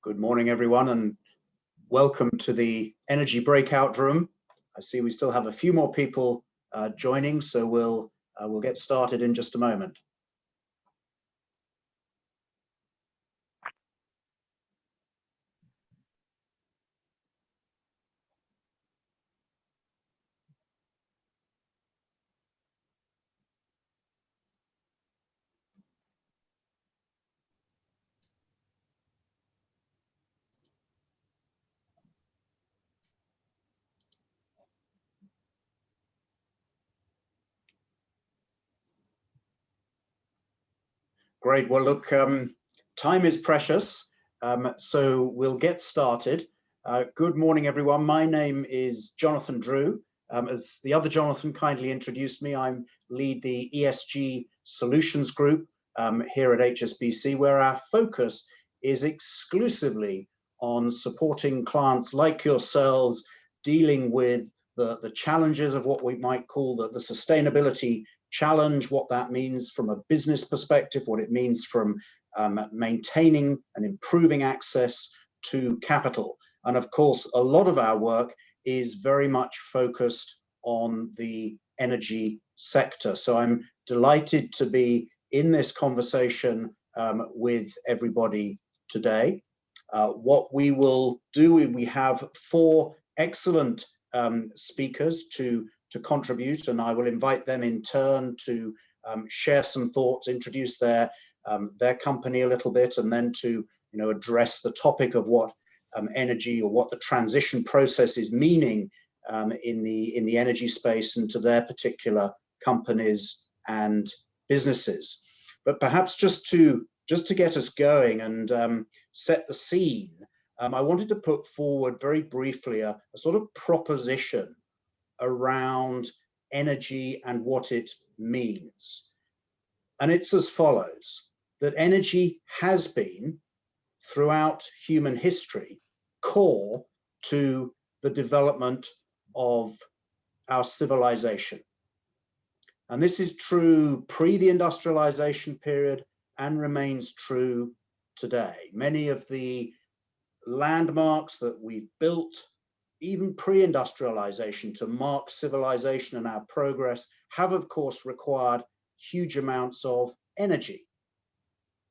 Good morning, everyone, and welcome to the Energy Breakout Room. I see we still have a few more people joining, so we'll get started in just a moment. Great. Well, look, time is precious, so we'll get started. Good morning, everyone. My name is Jonathan Drew. As the other Jonathan kindly introduced me, I lead the ESG Solutions Group here at HSBC, where our focus is exclusively on supporting clients like yourselves dealing with the challenges of what we might call the sustainability challenge, what that means from a business perspective, what it means from maintaining and improving access to capital. And of course, a lot of our work is very much focused on the energy sector. So I'm delighted to be in this conversation with everybody today. What we will do, we have four excellent speakers to contribute, and I will invite them in turn to share some thoughts, introduce their company a little bit, and then to address the topic of what energy or what the transition process is meaning in the energy space and to their particular companies and businesses. But perhaps just to get us going and set the scene, I wanted to put forward very briefly a sort of proposition around energy and what it means. And it's as follows, that energy has been, throughout human history, core to the development of our civilization. And this is true pre the industrialization period and remains true today. Many of the landmarks that we've built even pre-industrialization to mark civilization and our progress have of course required huge amounts of energy.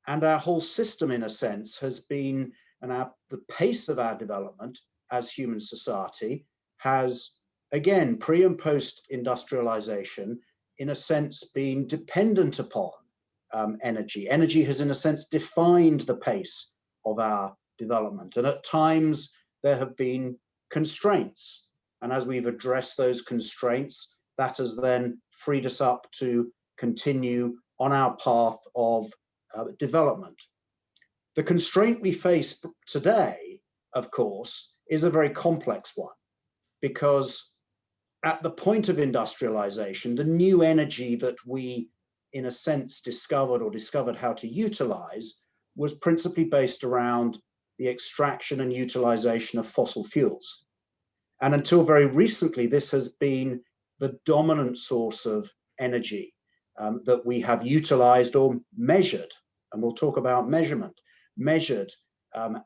And our whole system in a sense has been, and the pace of our development as human society has, again, pre and post industrialization, in a sense been dependent upon energy. Energy has in a sense defined the pace of our development. And at times there have been constraints. And as we've addressed those constraints, that has then freed us up to continue on our path of development. The constraint we face today, of course, is a very complex one, because at the point of industrialization, the new energy that we, in a sense, discovered how to utilize was principally based around the extraction and utilization of fossil fuels. And until very recently, this has been the dominant source of energy that we have utilized or measured, and we'll talk about measurement, measured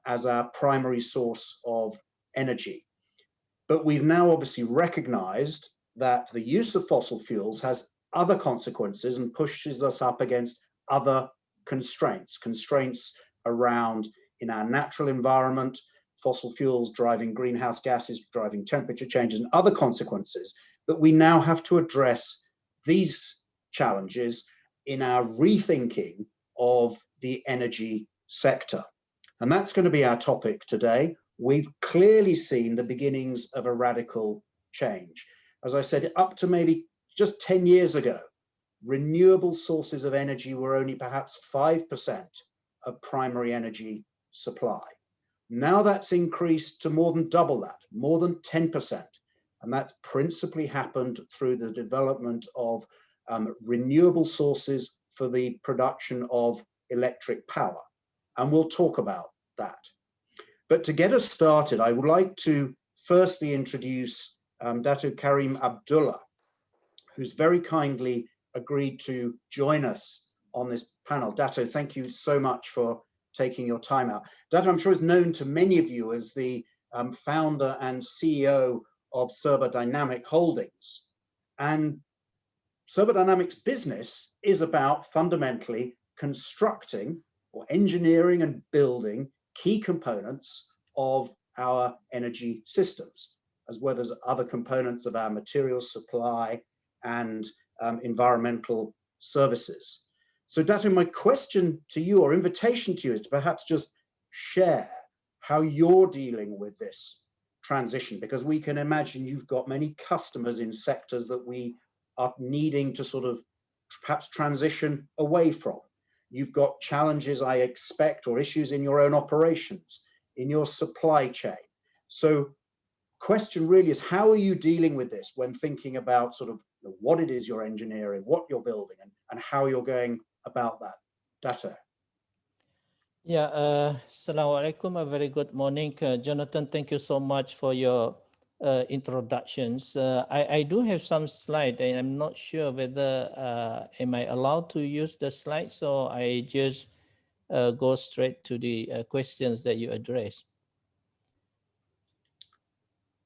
as our primary source of energy. But we've now obviously recognized that the use of fossil fuels has other consequences and pushes us up against other constraints around in our natural environment, fossil fuels driving greenhouse gases, driving temperature changes and other consequences, that we now have to address these challenges in our rethinking of the energy sector. And that's going to be our topic today. We've clearly seen the beginnings of a radical change. As I said, up to maybe just 10 years ago, renewable sources of energy were only perhaps 5% of primary energy supply. Now that's increased to more than double that, more than 10%. And that's principally happened through the development of renewable sources for the production of electric power. And we'll talk about that. But to get us started, I would like to firstly introduce Dato Karim Abdullah, who's very kindly agreed to join us on this panel. Dato, thank you so much for taking your time out. Dato, I'm sure, is known to many of you as the founder and CEO of Serber Dynamic Holdings. And Serber Dynamic's business is about fundamentally constructing or engineering and building key components of our energy systems, as well as other components of our materials supply and environmental services. So Dato, my question to you, or invitation to you, is to perhaps just share how you're dealing with this transition, because we can imagine you've got many customers in sectors that we are needing to sort of perhaps transition away from. You've got challenges, I expect, or issues in your own operations, in your supply chain. So question really is, how are you dealing with this when thinking about sort of what it is you're engineering, what you're building, and how you're going about that? Dato. Yeah, Assalamu alaikum, a very good morning. Jonathan, thank you so much for your introductions. I do have some slides, and I'm not sure whether am I allowed to use the slides, so I just go straight to the questions that you addressed.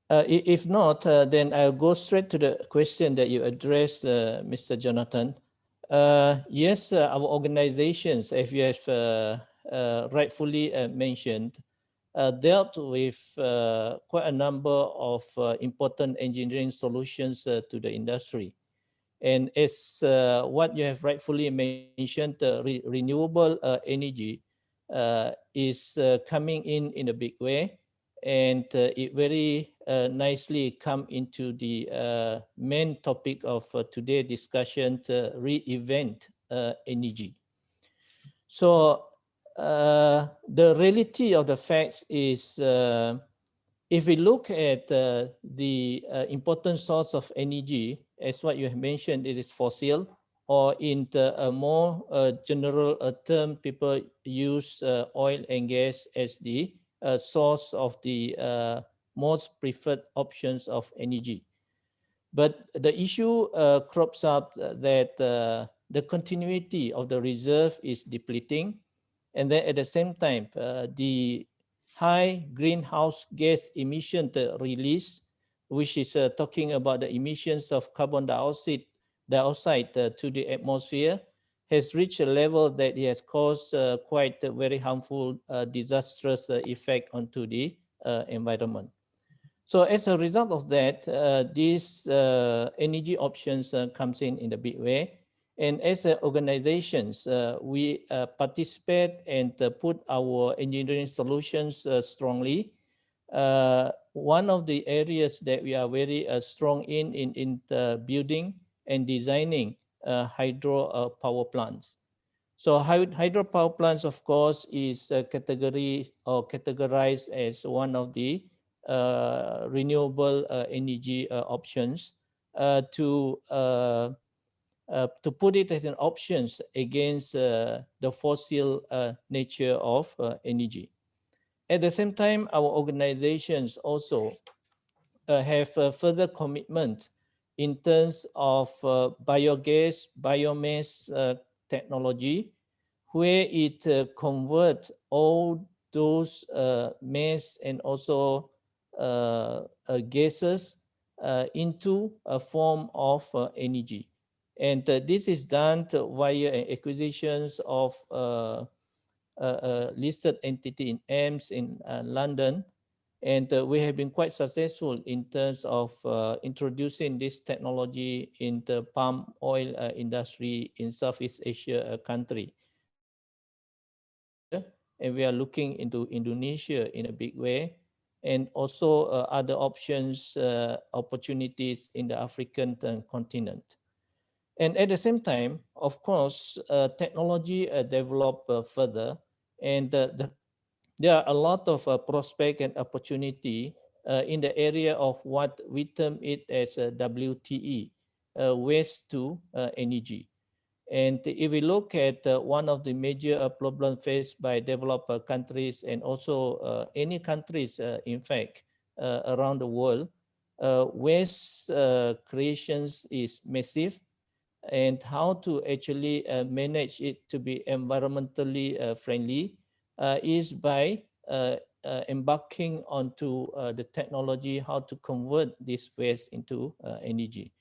If not, then I'll go straight to the question that you addressed, Mr. Jonathan. Yes, our organizations, as you have rightfully mentioned, dealt with quite a number of important engineering solutions to the industry. And as what you have rightfully mentioned, renewable energy is coming in a big way. And it very nicely come into the main topic of today's discussion, ReINVENT energy. So the reality of the facts is, if we look at the important source of energy, as what you have mentioned, it is fossil, or in a more general term, people use oil and gas as the source of the most preferred options of energy. But the issue crops up that the continuity of the reserve is depleting, and then at the same time, the high greenhouse gas emission release, which is talking about the emissions of carbon dioxide to the atmosphere, has reached a level that it has caused quite a very harmful, disastrous effect onto the environment. So as a result of that, these energy options comes in a big way. And as organizations, we participate and put our engineering solutions strongly. One of the areas that we are very strong in the building and designing hydro power plants. So hydropower plants, of course, is categorized as one of the renewable energy options to put it as an options against the fossil nature of energy. At the same time, our organizations also have further commitment in terms of biogas, biomass technology, where it converts all those mass and also gases into a form of energy. And this is done via acquisitions of a listed entity in AMS in London. And we have been quite successful in terms of introducing this technology in the palm oil industry in Southeast Asia country. And we are looking into Indonesia in a big way, and also other options, opportunities in the African continent. And at the same time, of course, technology develop further, and there are a lot of prospect and opportunity in the area of what we term it as WTE, waste to energy. And if we look at one of the major problems faced by developed countries and also any countries, in fact, around the world, waste creations is massive, and how to actually manage it to be environmentally friendly is by embarking onto the technology, how to convert this waste into energy.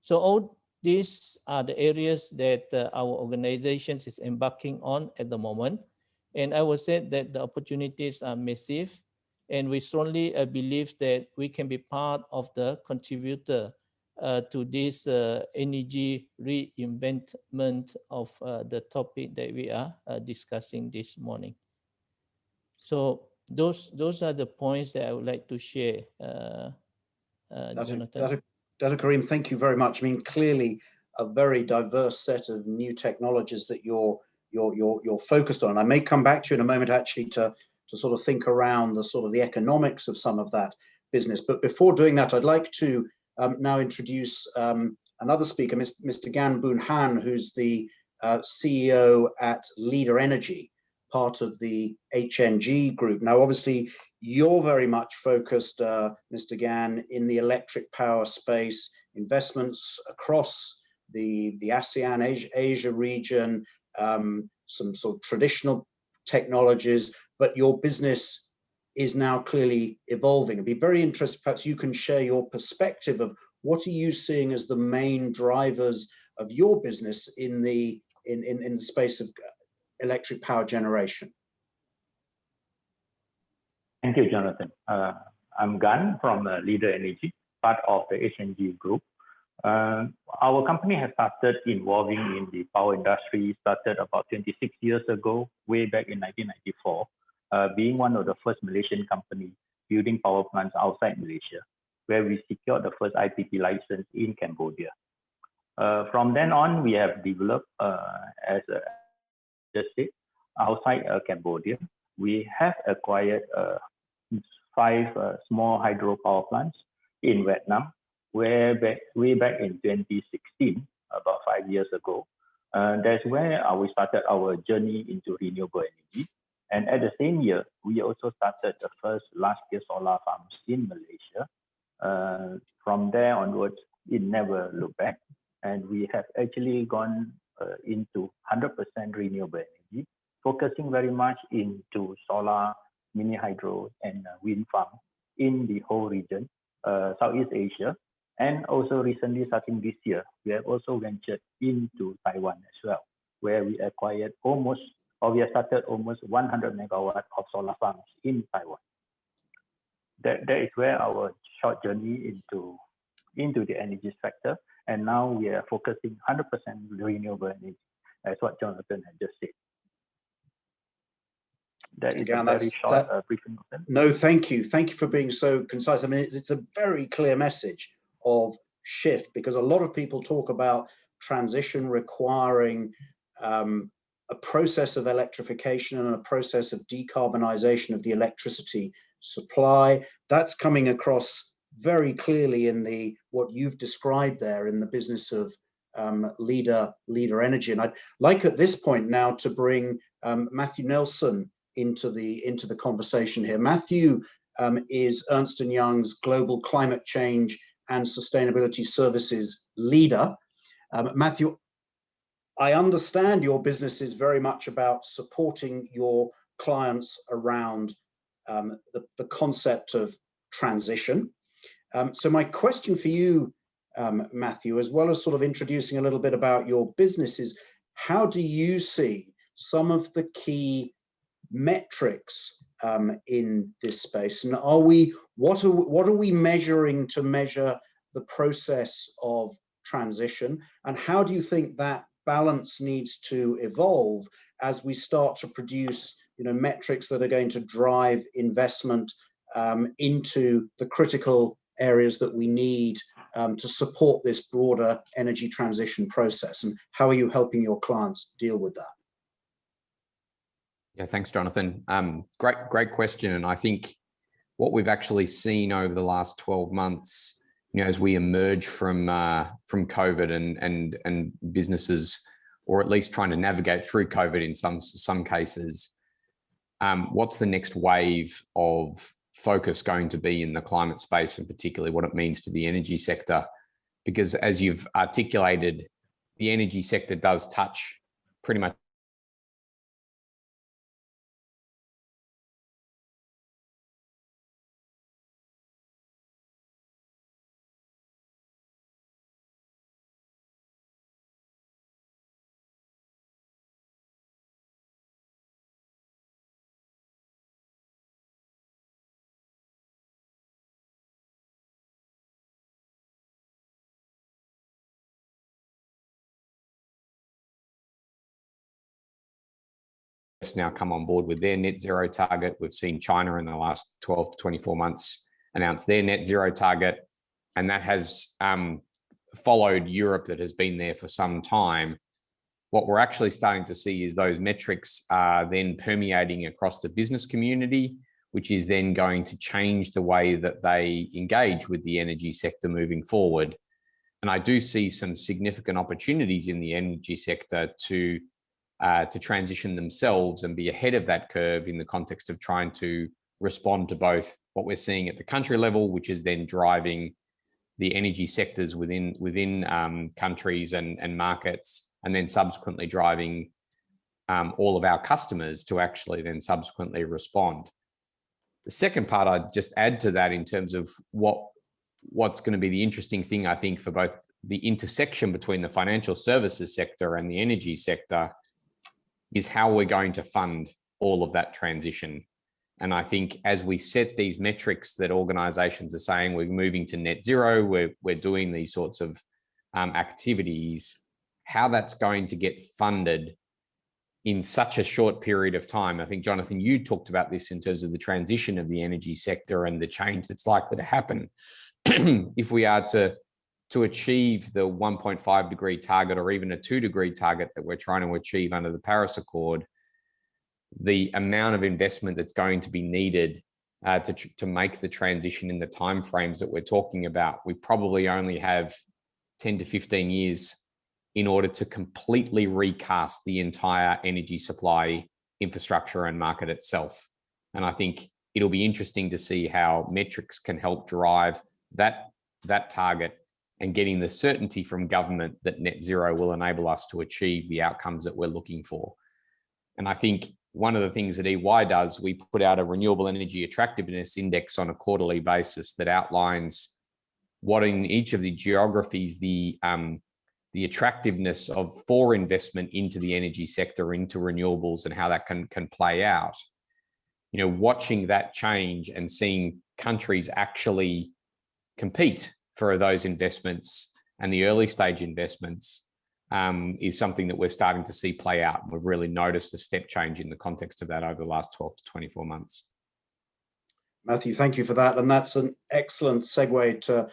So all these are the areas that our organizations is embarking on at the moment. And I would say that the opportunities are massive. And we strongly believe that we can be part of the contributor to this energy reinventment of the topic that we are discussing this morning. So those are the points that I would like to share, Jonathan. Dr. Karim, thank you very much. I mean, clearly a very diverse set of new technologies that you're focused on. I may come back to you in a moment actually to sort of think around the sort of the economics of some of that business. But before doing that, I'd like to now introduce another speaker, Mr. Gan Boon Han, who's the CEO at Leader Energy, part of the HNG group. Now, obviously, you're very much focused, Mr. Gan, in the electric power space, investments across the ASEAN, Asia region, some sort of traditional technologies, but your business is now clearly evolving. I'd be very interested, perhaps you can share your perspective of what are you seeing as the main drivers of your business in the space of electric power generation. Thank you, Jonathan. I'm Gan from Leader Energy, part of the HNG group. Our company has started involving in the power industry, started about 26 years ago, way back in 1994, being one of the first Malaysian companies building power plants outside Malaysia, where we secured the first IPP license in Cambodia. From then on, we have developed, as just said, outside Cambodia. We have acquired 5 small hydropower plants in Vietnam, way back in 2016, about 5 years ago. That's where we started our journey into renewable energy. And at the same year, we also started the first large-scale solar farms in Malaysia. From there onwards, it never looked back. And we have actually gone into 100% renewable energy, focusing very much into solar, mini hydro, and wind farm in the whole region, Southeast Asia. And also recently, starting this year, we have also ventured into Taiwan as well, where we acquired we have started almost 100 megawatts of solar farms in Taiwan. That is where our short journey into the energy sector. And now we are focusing 100% renewable energy, as what Jonathan had just said. That is a very short briefing. No, thank you. Thank you for being so concise. I mean, it's a very clear message of shift, because a lot of people talk about transition requiring a process of electrification and a process of decarbonization of the electricity supply. That's coming across very clearly in what you've described there in the business of Leader Energy. And I'd like at this point now to bring Matthew Nelson into the conversation here. Matthew is Ernst & Young's Global Climate Change and Sustainability Services leader. Matthew, I understand your business is very much about supporting your clients around the concept of transition. So my question for you, Matthew, as well as sort of introducing a little bit about your business, is how do you see some of the key metrics in this space, and what are we measuring to measure the process of transition, and how do you think that balance needs to evolve as we start to produce metrics that are going to drive investment into the critical areas that we need to support this broader energy transition process? And how are you helping your clients deal with that? Yeah, thanks, Jonathan. Great question. And I think what we've actually seen over the last 12 months, as we emerge from COVID and businesses, or at least trying to navigate through COVID in some cases, what's the next wave of focus going to be in the climate space, and particularly what it means to the energy sector? Because as you've articulated, the energy sector does touch pretty much now come on board with their net zero target. We've seen China in the last 12 to 24 months announce their net zero target, and that has followed Europe that has been there for some time. What we're actually starting to see is those metrics are then permeating across the business community, which is then going to change the way that they engage with the energy sector moving forward. And I do see some significant opportunities in the energy sector to transition themselves and be ahead of that curve in the context of trying to respond to both what we're seeing at the country level, which is then driving the energy sectors within countries and markets, and then subsequently driving all of our customers to actually then subsequently respond. The second part I'd just add to that in terms of what's going to be the interesting thing, I think, for both the intersection between the financial services sector and the energy sector is how we're going to fund all of that transition. And I think as we set these metrics that organizations are saying we're moving to net zero, we're doing these sorts of activities, how that's going to get funded in such a short period of time. I think, Jonathan, you talked about this in terms of the transition of the energy sector and the change that's likely to happen. If we are to achieve the 1.5 degree target or even a 2 degree target that we're trying to achieve under the Paris Accord, the amount of investment that's going to be needed to make the transition in the timeframes that we're talking about, we probably only have 10 to 15 years in order to completely recast the entire energy supply infrastructure and market itself. And I think it'll be interesting to see how metrics can help drive that target and getting the certainty from government that net zero will enable us to achieve the outcomes that we're looking for. And I think one of the things that EY does, we put out a renewable energy attractiveness index on a quarterly basis that outlines what in each of the geographies the attractiveness for investment into the energy sector, into renewables, and how that can play out. You know, watching that change and seeing countries actually compete for those investments and the early stage investments is something that we're starting to see play out. We've really noticed a step change in the context of that over the last 12 to 24 months. Matthew, thank you for that. And that's an excellent segue to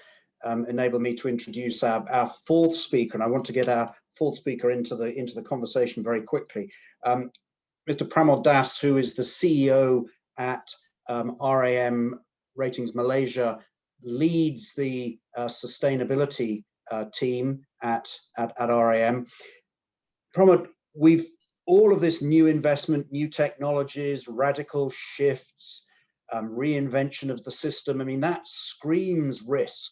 enable me to introduce our fourth speaker. And I want to get our fourth speaker into the conversation very quickly. Mr. Pramod Das, who is the CEO at RAM Ratings Malaysia, leads the sustainability team at RAM. Pramod, all of this new investment, new technologies, radical shifts, reinvention of the system, I mean, that screams risk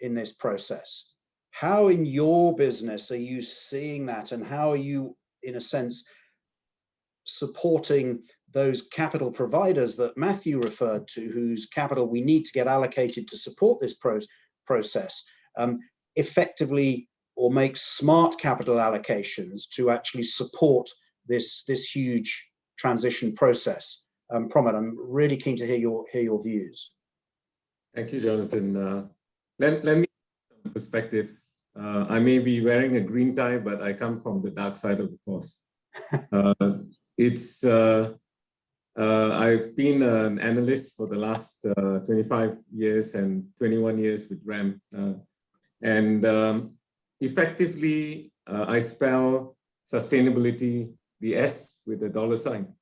in this process. How in your business are you seeing that, and how are you, in a sense, supporting those capital providers that Matthew referred to, whose capital we need to get allocated to support this process, effectively, or make smart capital allocations to actually support this huge transition process? Pramod, I'm really keen to hear your views. Thank you, Jonathan. Let me give some perspective. I may be wearing a green tie, but I come from the dark side of the force. I've been an analyst for the last 25 years and 21 years with RAM. Effectively, I spell sustainability, the S with the dollar sign.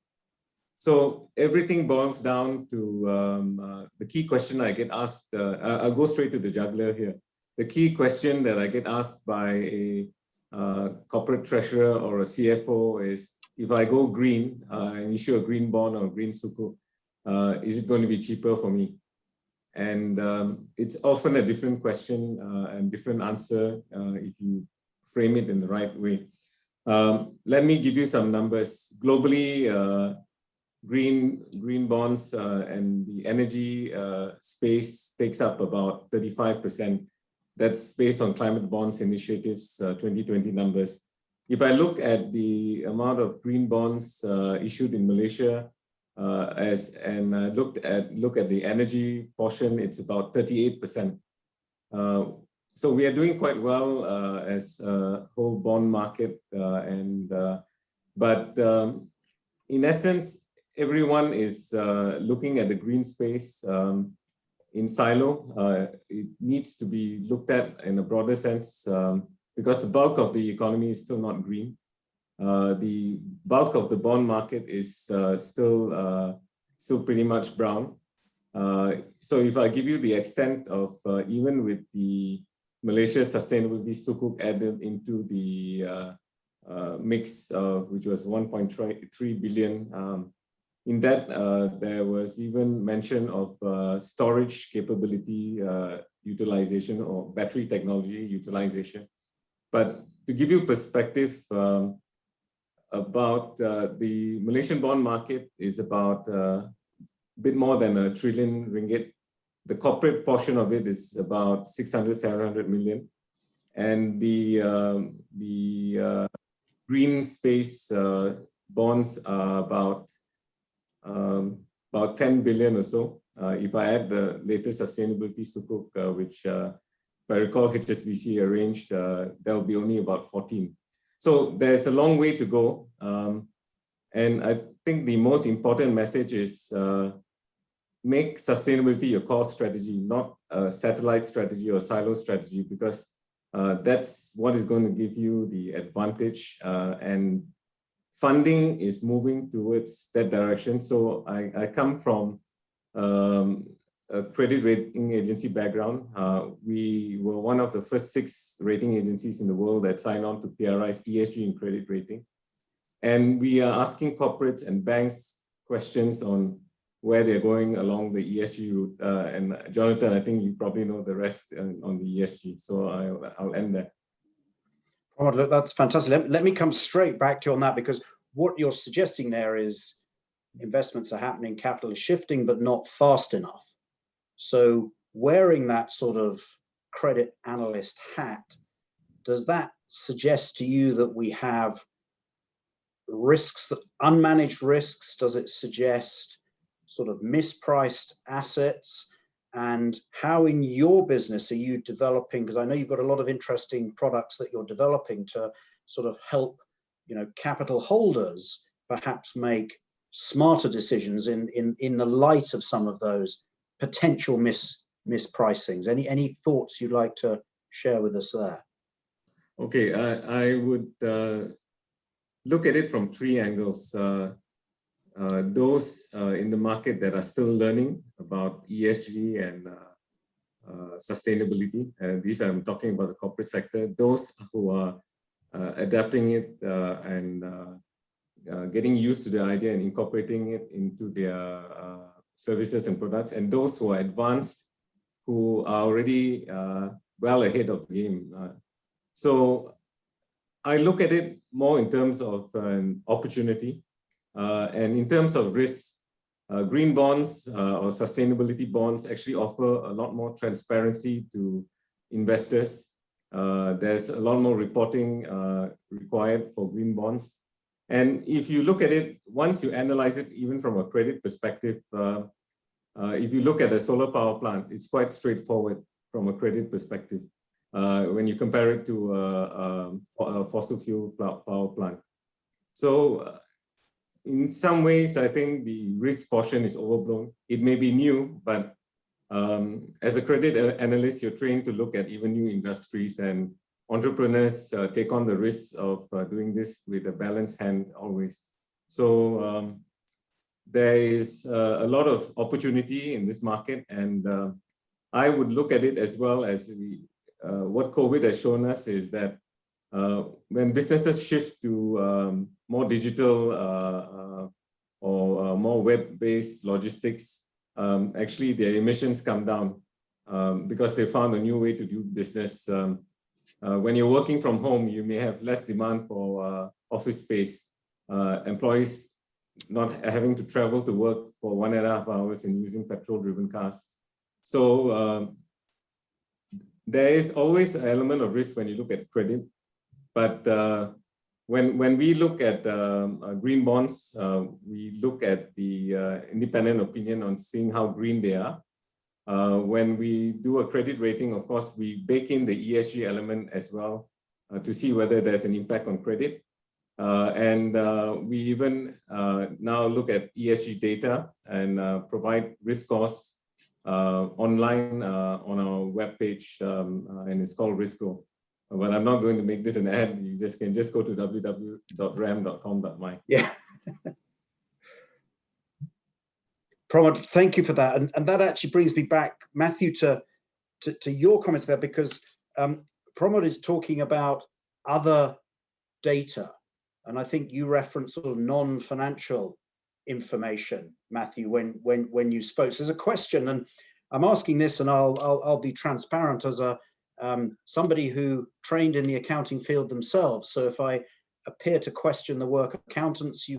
So everything boils down to the key question I get asked. I'll go straight to the jugular here. The key question that I get asked by a corporate treasurer or a CFO is, if I go green and issue a green bond or a green sukuk, is it going to be cheaper for me? And it's often a different question and different answer if you frame it in the right way. Let me give you some numbers. Globally, green bonds and the energy space takes up about 35%. That's based on Climate Bonds Initiative's 2020 numbers. If I look at the amount of green bonds issued in Malaysia, and look at the energy portion, it's about 38%. So we are doing quite well as a whole bond market, but in essence, everyone is looking at the green space in silo. It needs to be looked at in a broader sense because the bulk of the economy is still not green. The bulk of the bond market is still pretty much brown. So if I give you the extent of even with the Malaysia Sustainability Sukuk added into the mix, which was 1.3 billion, in that there was even mention of storage capability utilization or battery technology utilization. But to give you perspective about the Malaysian bond market is about a bit more than R1 trillion. The corporate portion of it is about 600, 700 million. And the green space bonds are about 10 billion or so. If I add the latest sustainability sukuk, which if I recall HSBC arranged, there'll be only about 14. So there's a long way to go. And I think the most important message is make sustainability your core strategy, not a satellite strategy or silo strategy, because that's what is going to give you the advantage. And funding is moving towards that direction. So I come from a credit rating agency background. We were one of the first 6 rating agencies in the world that signed on to PRI's ESG and credit rating. And we are asking corporates and banks questions on where they're going along the ESG route. And Jonathan, I think you probably know the rest on the ESG. So I'll end there. Oh, look, that's fantastic. Let me come straight back to you on that, because what you're suggesting there is investments are happening, capital is shifting, but not fast enough. So wearing that sort of credit analyst hat, does that suggest to you that we have risks, unmanaged risks? Does it suggest sort of mispriced assets? And how in your business are you developing, because I know you've got a lot of interesting products that you're developing to sort of help, you know, capital holders perhaps make smarter decisions in the light of some of those potential mispricings. Any thoughts you'd like to share with us there? Okay, I would look at it from 3 angles. Those in the market that are still learning about ESG and sustainability, these I'm talking about the corporate sector, those who are adapting it and getting used to the idea and incorporating it into their services and products, and those who are advanced, who are already well ahead of the game. So I look at it more in terms of an opportunity. And in terms of risk, green bonds or sustainability bonds actually offer a lot more transparency to investors. There's a lot more reporting required for green bonds. And if you look at it, once you analyze it, even from a credit perspective, if you look at a solar power plant, it's quite straightforward from a credit perspective when you compare it to a fossil fuel power plant. So in some ways, I think the risk portion is overblown. It may be new, but as a credit analyst, you're trained to look at even new industries, and entrepreneurs take on the risk of doing this with a balanced hand always. So there is a lot of opportunity in this market, and I would look at it as well as what COVID has shown us is that when businesses shift to more digital or more web-based logistics, actually their emissions come down because they found a new way to do business. When you're working from home, you may have less demand for office space. Employees not having to travel to work for 1.5 hours and using petrol-driven cars. So there is always an element of risk when you look at credit. But when we look at green bonds, we look at the independent opinion on seeing how green they are. When we do a credit rating, of course, we bake in the ESG element as well to see whether there's an impact on credit. We even now look at ESG data and provide risk scores online on our webpage, and it's called Risco. But I'm not going to make this an ad. You can just go to www.ram.com.my. Yeah. Pramod, thank you for that. And that actually brings me back, Matthew, to your comments there, because Pramod is talking about other data. And I think you referenced sort of non-financial information, Matthew, when you spoke. So there's a question, and I'm asking this, and I'll be transparent as a somebody who trained in the accounting field themselves. So if I appear to question the work of accountants,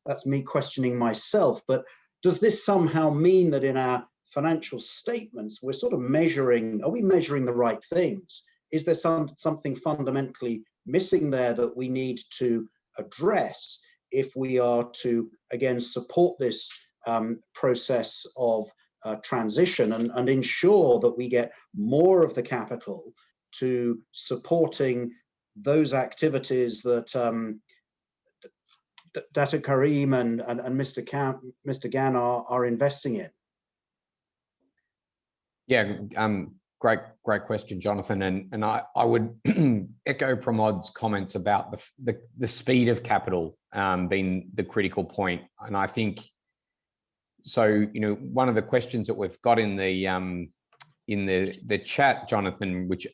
that's me questioning myself. But does this somehow mean that in our financial statements, we're sort of measuring, are we measuring the right things? Is there something fundamentally missing there that we need to address if we are to, again, support this process of transition and ensure that we get more of the capital to supporting those activities that Dr. Karim and Mr. Gan are investing in? Yeah, great question, Jonathan. And I would echo Pramod's comments about the speed of capital being the critical point. And I think, so, one of the questions that we've got in the chat, Jonathan, which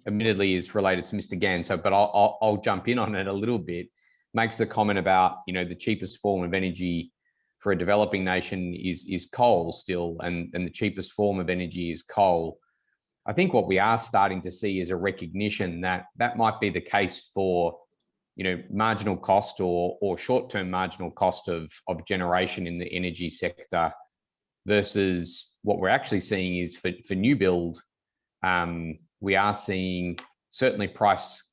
admittedly is related to Mr. Gan, but I'll jump in on it a little bit, makes the comment about, the cheapest form of energy for a developing nation is coal still, and the cheapest form of energy is coal. I think what we are starting to see is a recognition that might be the case for, marginal cost or short-term marginal cost of generation in the energy sector, versus what we're actually seeing is for new build, we are seeing certainly price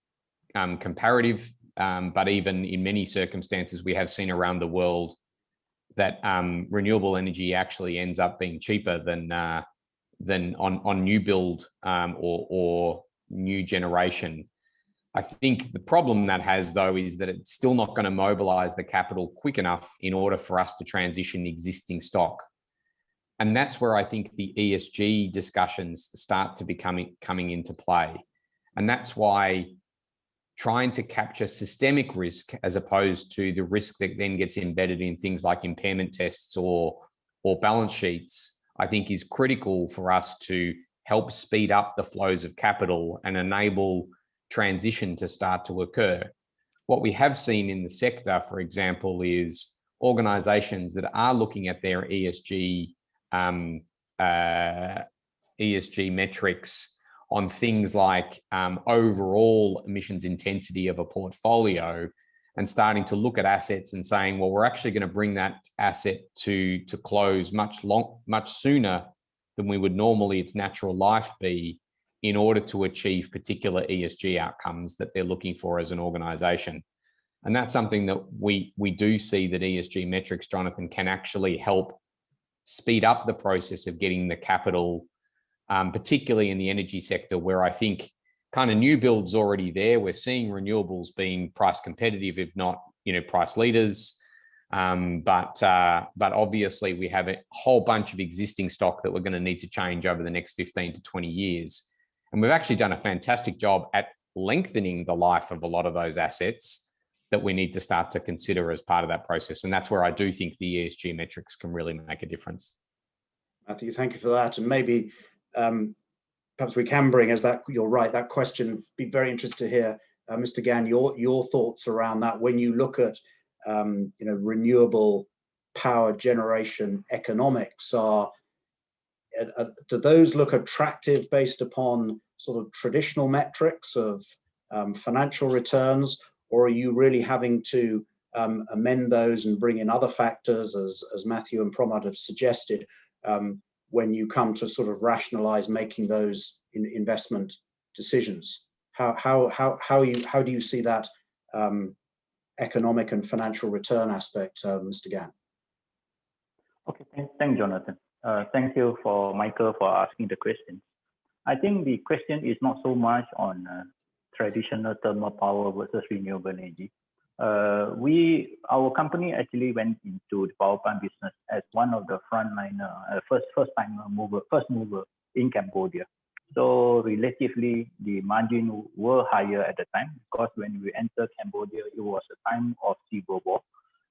comparative, but even in many circumstances we have seen around the world that renewable energy actually ends up being cheaper than on new build or new generation. I think the problem that has, though, is that it's still not going to mobilize the capital quick enough in order for us to transition existing stock. And that's where I think the ESG discussions start to be coming into play. And that's why trying to capture systemic risk as opposed to the risk that then gets embedded in things like impairment tests or balance sheets, I think is critical for us to help speed up the flows of capital and enable transition to start to occur. What we have seen in the sector, for example, is organizations that are looking at their ESG metrics on things like overall emissions intensity of a portfolio, and starting to look at assets and saying, well, we're actually going to bring that asset to close much sooner than we would normally its natural life be, in order to achieve particular ESG outcomes that they're looking for as an organization. And that's something that we do see that ESG metrics, Jonathan, can actually help speed up the process of getting the capital, particularly in the energy sector, where I think kind of new builds already there. We're seeing renewables being price competitive, if not, price leaders. But obviously we have a whole bunch of existing stock that we're going to need to change over the next 15 to 20 years. And we've actually done a fantastic job at lengthening the life of a lot of those assets that we need to start to consider as part of that process. And that's where I do think the ESG metrics can really make a difference. Matthew, thank you for that. And maybe perhaps we can bring, as that, you're right, that question, be very interested to hear, Mr. Gan, your thoughts around that. When you look at renewable power generation economics, do those look attractive based upon sort of traditional metrics of financial returns, or are you really having to amend those and bring in other factors, as Matthew and Pramod have suggested, when you come to sort of rationalize making those investment decisions? How do you see that economic and financial return aspect, Mr. Gan? Okay, thanks, Jonathan. Thank you for Michael for asking the question. I think the question is not so much on traditional thermal power versus renewable energy, Our company actually went into the power plant business as one of the first mover in Cambodia. So relatively, the margin were higher at the time because when we entered Cambodia, it was a time of civil war.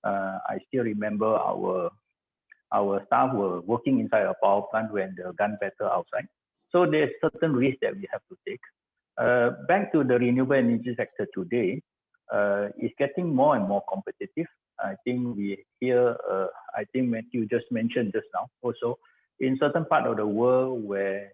I still remember our staff were working inside a power plant when the gun battle outside. So there's certain risks that we have to take. Back to the renewable energy sector today, it's getting more and more competitive. I think we hear, I think Matthew just mentioned just now also, in certain part of the world where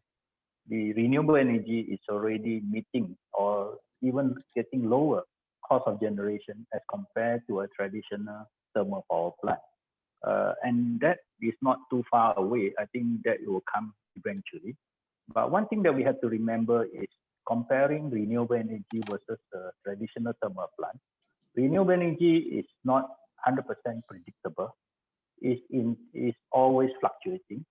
the renewable energy is already meeting or even getting lower cost of generation as compared to a traditional thermal power plant. And that is not too far away. I think that it will come eventually. But one thing that we have to remember is comparing renewable energy versus a traditional thermal plant. Renewable energy is not 100% predictable. It's always fluctuating.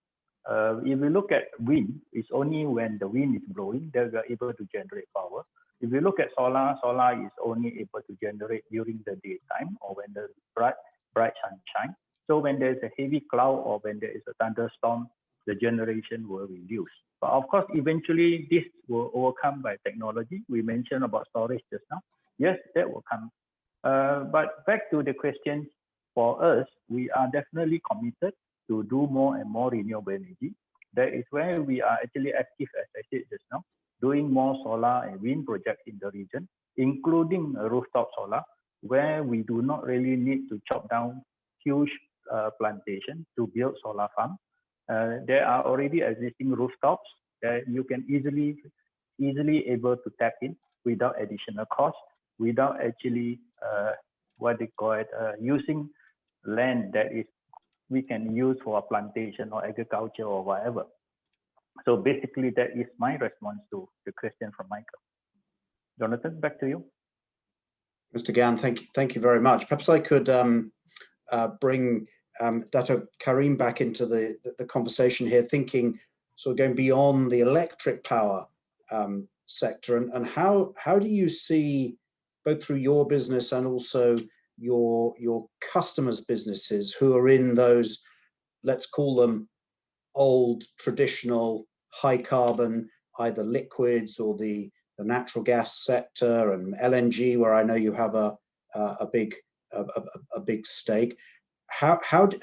If we look at wind, it's only when the wind is blowing that we are able to generate power. If we look at solar, solar is only able to generate during the daytime or when the bright sunshine. So when there's a heavy cloud or when there is a thunderstorm, the generation will reduce. But of course, eventually this will overcome by technology. We mentioned about storage just now. Yes, that will come. But back to the question, for us, we are definitely committed to do more and more renewable energy. That is where we are actually active, as I said just now, doing more solar and wind projects in the region, including rooftop solar, where we do not really need to chop down huge plantation to build solar farm. There are already existing rooftops that you can easily able to tap in without additional cost, without actually what they call it, using land that is we can use for a plantation or agriculture or whatever. So basically, that is my response to the question from Michael. Jonathan, back to you. Mr. Gan, thank you very much. Perhaps I could bring Dato Karim back into the conversation here, thinking sort of going beyond the electric power sector, and how do you see, both through your business and also your customers' businesses who are in those, let's call them old traditional high carbon, either liquids or the natural gas sector and LNG, where I know you have a big stake. How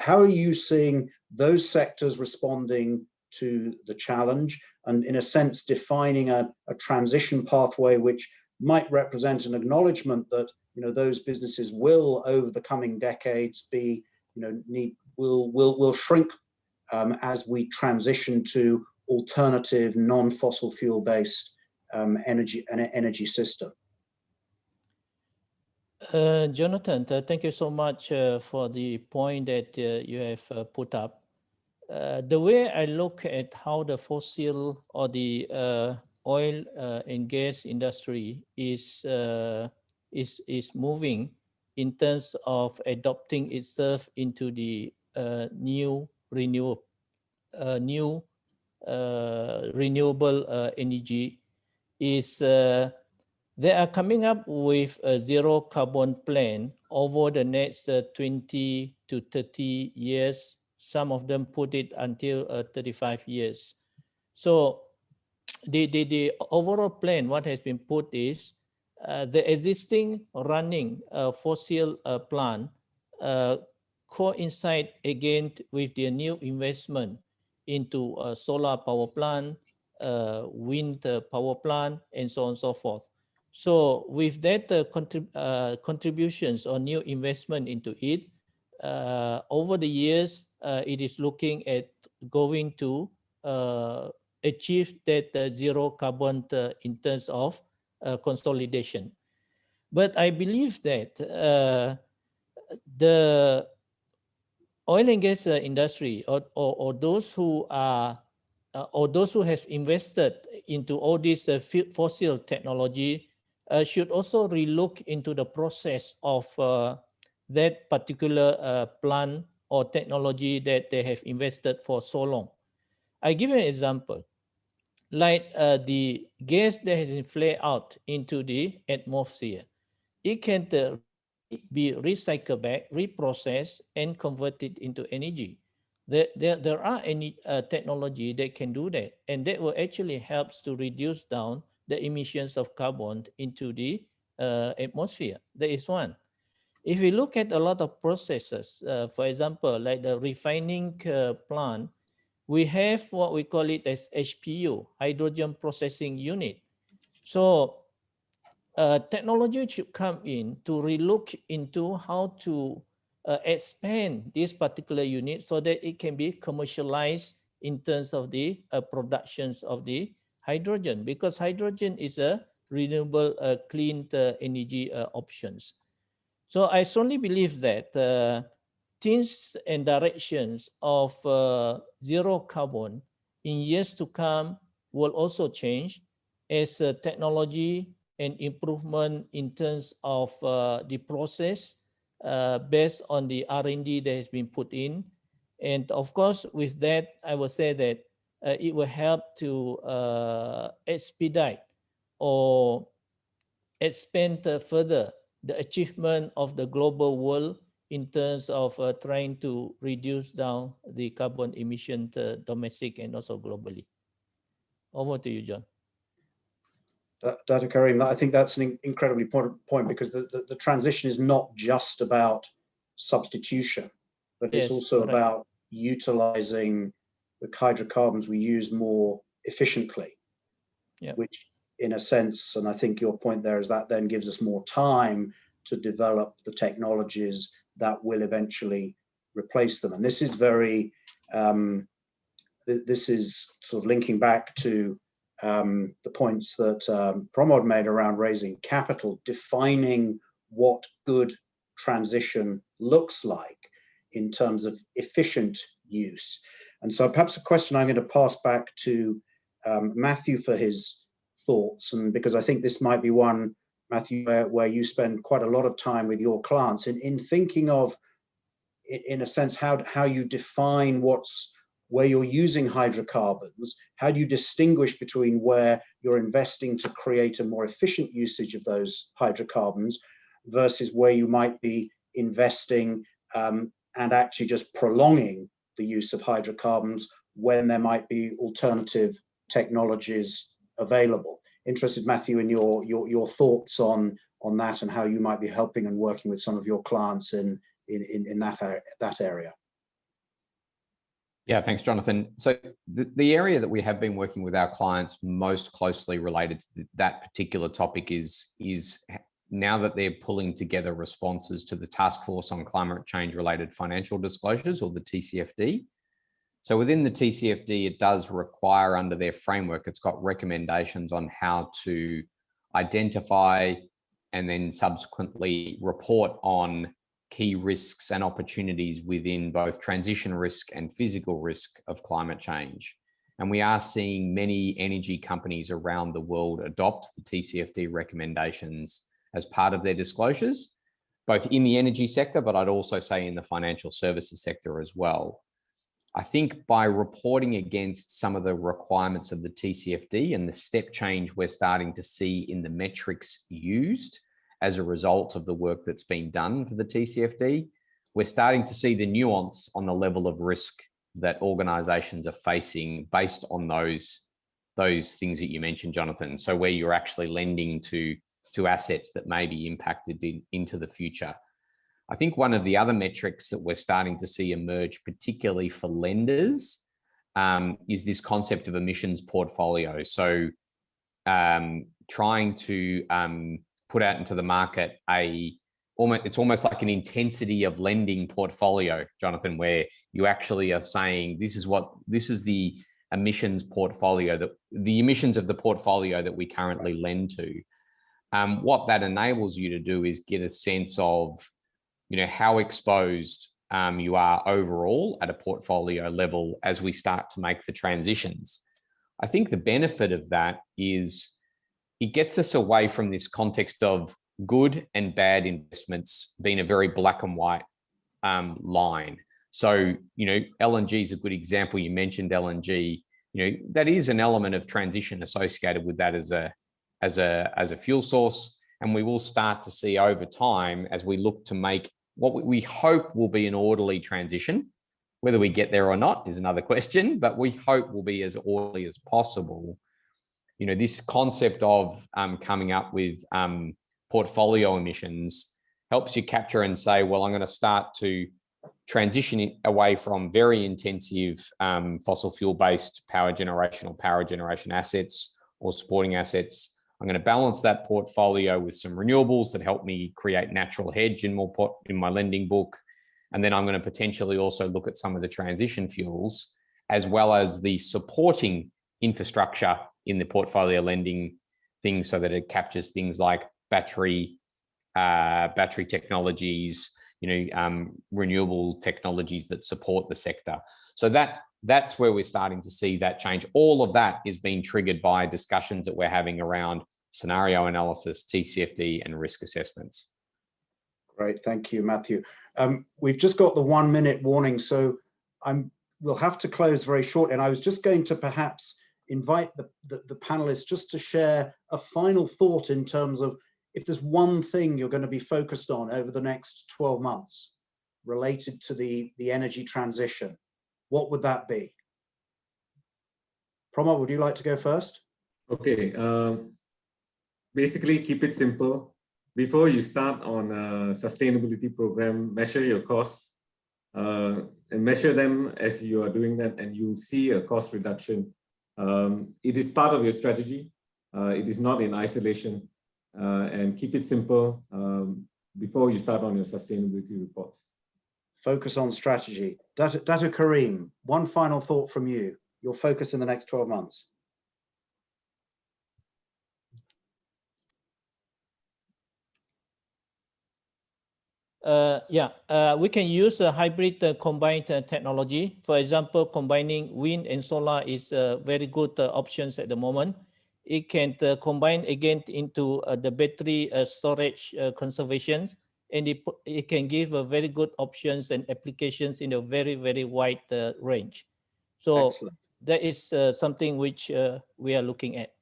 are you seeing those sectors responding to the challenge, and in a sense defining a transition pathway which might represent an acknowledgement that those businesses will over the coming decades be will shrink as we transition to alternative non-fossil fuel based energy system? Jonathan, thank you so much for the point that you have put up. The way I look at how the fossil or the oil and gas industry is moving in terms of adopting itself into the new renewable energy is they are coming up with a zero carbon plan over the next 20 to 30 years. Some of them put it until 35 years. So the overall plan, what has been put is the existing running fossil plant coincide again with the new investment into solar power plant, wind power plant, and so on and so forth. So with that contributions or new investment into it, over the years, it is looking at going to achieve that zero carbon in terms of consolidation. But I believe that the oil and gas industry or those who are or those who have invested into all this fossil technology should also relook into the process of that particular plant or technology that they have invested for so long. I give you an example, like the gas that has been flared out into the atmosphere. It can be recycled back, reprocessed, and converted into energy. There are any technology that can do that, and that will actually helps to reduce down the emissions of carbon into the atmosphere. That is one. If we look at a lot of processes, for example, like the refining plant, we have what we call it as HPU, hydrogen processing unit. So technology should come in to relook into how to expand this particular unit so that it can be commercialized in terms of the productions of the hydrogen, because hydrogen is a renewable clean energy options. So I strongly believe that themes and directions of zero carbon in years to come will also change as technology and improvement in terms of the process based on the R&D that has been put in. And of course, with that, I will say that it will help to expedite or expand further the achievement of the global world in terms of trying to reduce down the carbon emission domestic and also globally. Over to you, John. Dr. Karim, I think that's an incredibly important point, because the transition is not just about substitution, but it's also correct. About utilizing the hydrocarbons we use more efficiently, which in a sense, and I think your point there is that then gives us more time to develop the technologies that will eventually replace them. And this is very, this is sort of linking back to the points that Pramod made around raising capital, defining what good transition looks like in terms of efficient use. And so perhaps a question I'm going to pass back to Matthew for his thoughts, and because I think this might be one, Matthew, where you spend quite a lot of time with your clients in thinking of, in a sense, how you define where you're using hydrocarbons. How do you distinguish between where you're investing to create a more efficient usage of those hydrocarbons versus where you might be investing and actually just prolonging the use of hydrocarbons when there might be alternative technologies available? Interested, Matthew, in your thoughts on that and how you might be helping and working with some of your clients in that area. Yeah, thanks, Jonathan. So the area that we have been working with our clients most closely related to that particular topic is now that they're pulling together responses to the Task Force on Climate Change Related Financial Disclosures, or the TCFD. So within the TCFD, it does require, under their framework, it's got recommendations on how to identify and then subsequently report on key risks and opportunities within both transition risk and physical risk of climate change. And we are seeing many energy companies around the world adopt the TCFD recommendations as part of their disclosures, both in the energy sector, but I'd also say in the financial services sector as well. I think by reporting against some of the requirements of the TCFD and the step change we're starting to see in the metrics used as a result of the work that's been done for the TCFD, we're starting to see the nuance on the level of risk that organizations are facing based on those things that you mentioned, Jonathan. So where you're actually lending to assets that may be impacted into the future. I think one of the other metrics that we're starting to see emerge, particularly for lenders, is this concept of emissions portfolio. So trying to put out into the market it's almost like an intensity of lending portfolio, Jonathan, where you actually are saying this is the emissions portfolio, the emissions of the portfolio that we currently lend to. What that enables you to do is get a sense of, how exposed you are overall at a portfolio level as we start to make the transitions. I think the benefit of that is it gets us away from this context of good and bad investments being a very black and white line. So, LNG is a good example. You mentioned LNG. That is an element of transition associated with that as a fuel source. And we will start to see over time, as we look to make what we hope will be an orderly transition. Whether we get there or not is another question, but we hope will be as orderly as possible. You know, this concept of coming up with portfolio emissions helps you capture and say, well, I'm going to start to transition away from very intensive fossil fuel-based power generation assets or supporting assets. I'm going to balance that portfolio with some renewables that help me create natural hedge in my lending book. And then I'm going to potentially also look at some of the transition fuels, as well as the supporting infrastructure in the portfolio lending things, so that it captures things like battery technologies, renewable technologies that support the sector. So that's where we're starting to see that change. All of that is being triggered by discussions that we're having around scenario analysis, TCFD, and risk assessments. Great, thank you, Matthew. We've just got the 1 minute warning, so we'll have to close very shortly. And I was just going to perhaps invite the panelists just to share a final thought in terms of, if there's one thing you're going to be focused on over the next 12 months related to the energy transition, what would that be? Pramod, would you like to go first? Okay, basically keep it simple. Before you start on a sustainability program, measure your costs and measure them as you are doing that, and you'll see a cost reduction. It is part of your strategy. It is not in isolation. And keep it simple before you start on your sustainability reports. Focus on strategy. Dr. Karim, one final thought from you. Your focus in the next 12 months. We can use a hybrid combined technology. For example, combining wind and solar is very good options at the moment. It can combine again into the battery storage conservation, and it can give very good options and applications in a very, very wide range. So excellent. That is something which we are looking at.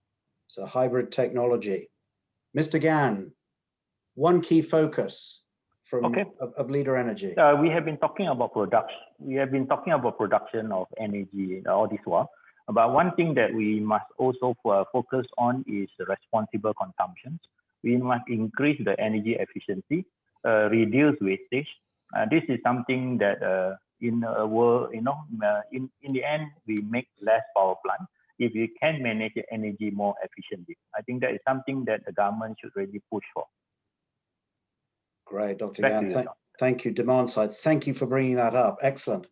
So hybrid technology. Mr. Gan, one key focus from of Leader Energy. We have been talking about production. We have been talking about production of energy all this while. But one thing that we must also focus on is responsible consumption. We must increase the energy efficiency, reduce wastage. This is something that in a world, in the end, we make less power plant if we can manage the energy more efficiently. I think that is something that the government should really push for. Great, Dr. Gan. Thank you, demand side. Thank you for bringing that up. Excellent.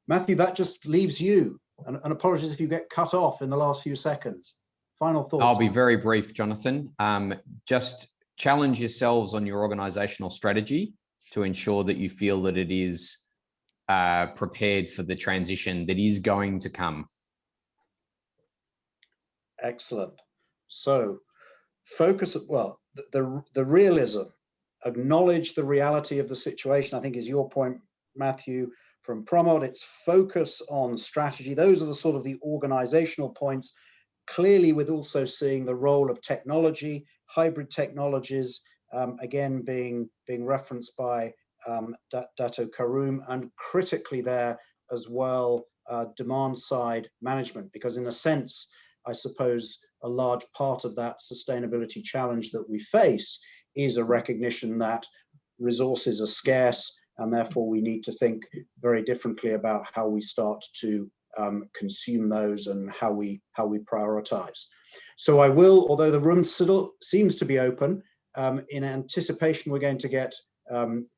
Matthew, that just leaves you. And apologies if you get cut off in the last few seconds. Final thoughts. I'll be very brief, Jonathan. Just challenge yourselves on your organizational strategy to ensure that you feel that it is prepared for the transition that is going to come. Excellent. So focus, well, the realism, acknowledge the reality of the situation, I think is your point, Matthew. From Pramod, it's focus on strategy. Those are the sort of the organizational points, clearly with also seeing the role of technology, hybrid technologies, again, being referenced by Dato Karim, and critically there as well, demand side management, because in a sense, I suppose a large part of that sustainability challenge that we face is a recognition that resources are scarce, and therefore we need to think very differently about how we start to consume those and how we prioritize. So I will, although the room still seems to be open, in anticipation we're going to get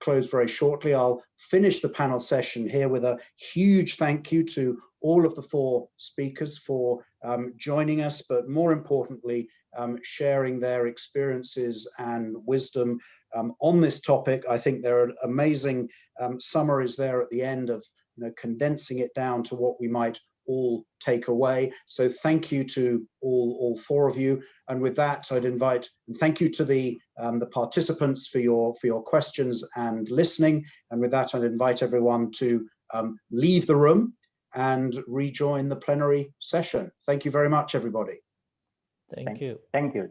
closed very shortly. I'll finish the panel session here with a huge thank you to all of the 4 speakers for joining us, but more importantly, sharing their experiences and wisdom on this topic. I think there are amazing summaries there at the end of condensing it down to what we might all take away. So thank you to all 4 of you. And with that, I'd invite and thank you to the participants for your questions and listening. And with that, I'd invite everyone to leave the room and rejoin the plenary session. Thank you very much, everybody. Thank you. Thank you.